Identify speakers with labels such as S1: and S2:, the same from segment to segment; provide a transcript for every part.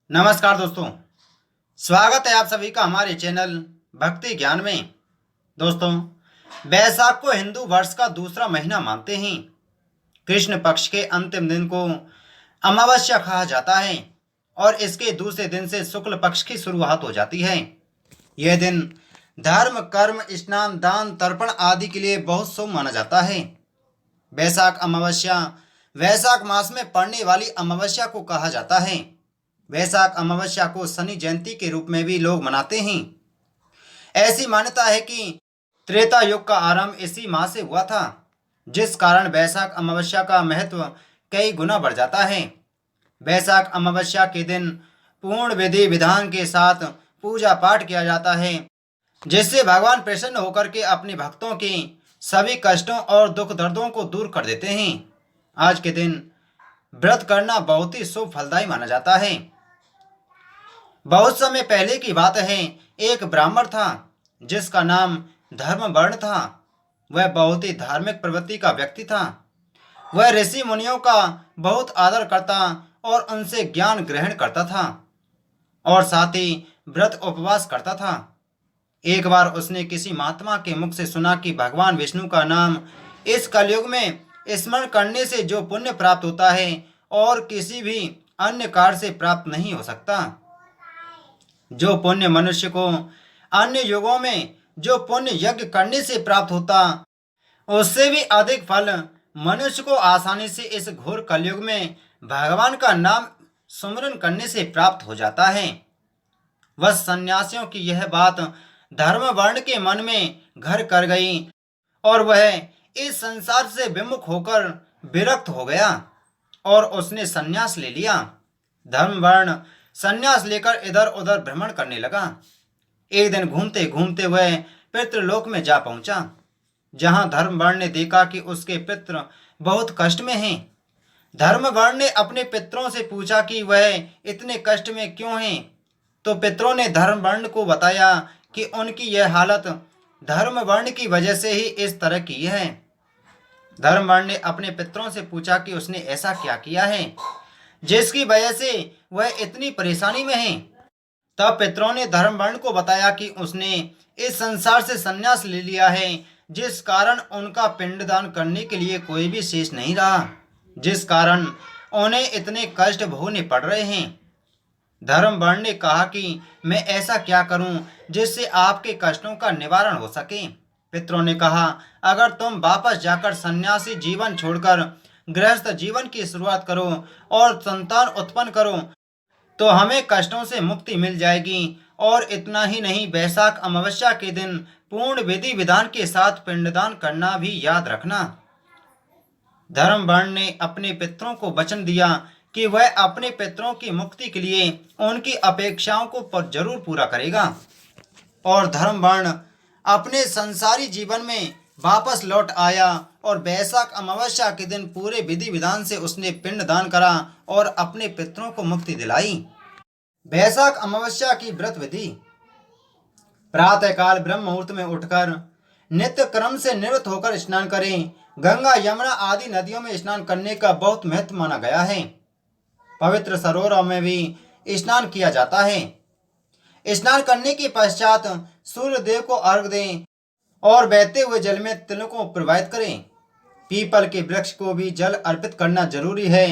S1: नमस्कार दोस्तों। स्वागत है आप सभी का हमारे चैनल भक्ति ज्ञान में। दोस्तों, बैसाख को हिंदू वर्ष का दूसरा महीना मानते हैं। कृष्ण पक्ष के अंतिम दिन को अमावस्या कहा जाता है और इसके दूसरे दिन से शुक्ल पक्ष की शुरुआत हो जाती है। यह दिन धर्म, कर्म, स्नान, दान, तर्पण आदि के लिए बहुत शुभ माना जाता है। बैसाख अमावस्या वैशाख मास में पड़ने वाली अमावस्या को कहा जाता है। वैशाख अमावस्या को शनि जयंती के रूप में भी लोग मनाते हैं। ऐसी मान्यता है कि त्रेता युग का आरंभ इसी माह से हुआ था, जिस कारण वैशाख अमावस्या का महत्व कई गुना बढ़ जाता है। वैशाख अमावस्या के दिन पूर्ण विधि विधान के साथ पूजा पाठ किया जाता है, जिससे भगवान प्रसन्न होकर के अपने भक्तों के सभी कष्टों और दुख दर्दों को दूर कर देते हैं। आज के दिन व्रत करना बहुत ही शुभ फलदायी माना जाता है। बहुत समय पहले की बात है, एक ब्राह्मण था जिसका नाम धर्मवर्ण था। वह बहुत ही धार्मिक प्रवृत्ति का व्यक्ति था। वह ऋषि मुनियों का बहुत आदर करता और उनसे ज्ञान ग्रहण करता था और साथ ही व्रत उपवास करता था। एक बार उसने किसी महात्मा के मुख से सुना कि भगवान विष्णु का नाम इस कलयुग में स्मरण करने से जो पुण्य प्राप्त होता है और किसी भी अन्य कार्य से प्राप्त नहीं हो सकता। जो पुण्य मनुष्य को अन्य युगों में जो पुण्य यज्ञ करने से प्राप्त होता, उससे भी अधिक फल मनुष्य को आसानी से इस घोर कलयुग में भगवान का नाम सुमिरन करने से प्राप्त हो जाता है। बस सन्यासियों की यह बात धर्मवर्ण के मन में घर कर गई और वह इस संसार से विमुख होकर विरक्त हो गया और उसने सन्यास ले लिया। धर्मवर्ण सन्यास लेकर इधर उधर भ्रमण करने लगा। एक दिन घूमते घूमते वह पितृलोक में जा पहुंचा, जहां धर्मवर्ण ने देखा कि उसके पितृ बहुत कष्ट में हैं। धर्मवर्ण ने अपने पितरों से पूछा कि वह इतने कष्ट में क्यों हैं, तो पितरों ने धर्मवर्ण को बताया कि उनकी यह हालत धर्मवर्ण की वजह से ही इस तरह की है। धर्मवर्ण ने अपने पितरों से पूछा कि उसने ऐसा क्या किया है जिसकी वजह से वह इतनी परेशानी में है। तब पितरों ने धर्मवर्ण को बताया कि उसने इस संसार से संन्यास ले लिया है, जिस कारण उनका पिंडदान करने के लिए कोई भी शेष नहीं रहा, जिस कारण उन्हें इतने कष्ट भोगने पड़ रहे हैं। धर्मवर्ण ने कहा कि मैं ऐसा क्या करूं जिससे आपके कष्टों का निवारण हो सके। पितरों ने कहा, अगर तुम वापस जाकर सन्यासी जीवन छोड़कर गृहस्थ जीवन की शुरुआत करो और संतान उत्पन्न करो तो हमें कष्टों से मुक्ति मिल जाएगी। और इतना ही नहीं, वैशाख अमावस्या के दिन पूर्ण विधि विधान के साथ पिंडदान करना भी याद रखना। धर्मवर्ण ने अपने पितरों को वचन दिया कि वह अपने पितरों की मुक्ति के लिए उनकी अपेक्षाओं को जरूर पूरा करेगा। और धर्मवर्ण अपने संसारी जीवन में वापस लौट आया और वैशाख अमावस्या के दिन पूरे विधि विधान से उसने पिंडदान करा और अपने पितरों को मुक्ति दिलाई। वैशाख अमावस्या की व्रत विधि। प्रातःकाल ब्रह्म मुहूर्त में उठकर नित्य क्रम से निवृत्त होकर स्नान करें। गंगा, यमुना आदि नदियों में स्नान करने का बहुत महत्व माना गया है। पवित्र सरोवरों में भी स्नान किया जाता है। स्नान करने के पश्चात सूर्य देव को अर्घ्य दें और बहते हुए जल में तिलों को प्रवाहित करें। पीपल के वृक्ष को भी जल अर्पित करना जरूरी है,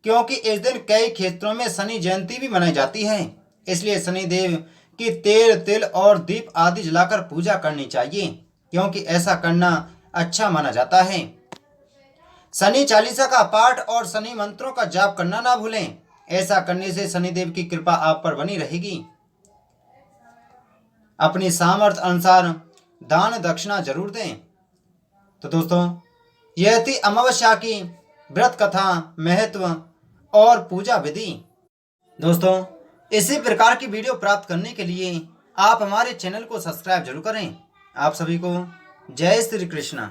S1: क्योंकि इस दिन कई क्षेत्रों में शनि जयंती भी मनाई जाती है। इसलिए शनिदेव की तेल, तिल और दीप आदि जलाकर पूजा करनी चाहिए, क्योंकि ऐसा करना अच्छा माना जाता है। शनि चालीसा का पाठ और शनि मंत्रों का जाप करना ना भूलें। ऐसा करने से शनिदेव की कृपा आप पर बनी रहेगी। अपनी सामर्थ्य अनुसार दान दक्षिणा जरूर दें। तो दोस्तों, यह थी अमावस्या की व्रत कथा, महत्व और पूजा विधि। दोस्तों, इसी प्रकार की वीडियो प्राप्त करने के लिए आप हमारे चैनल को सब्सक्राइब जरूर करें। आप सभी को जय श्री कृष्ण।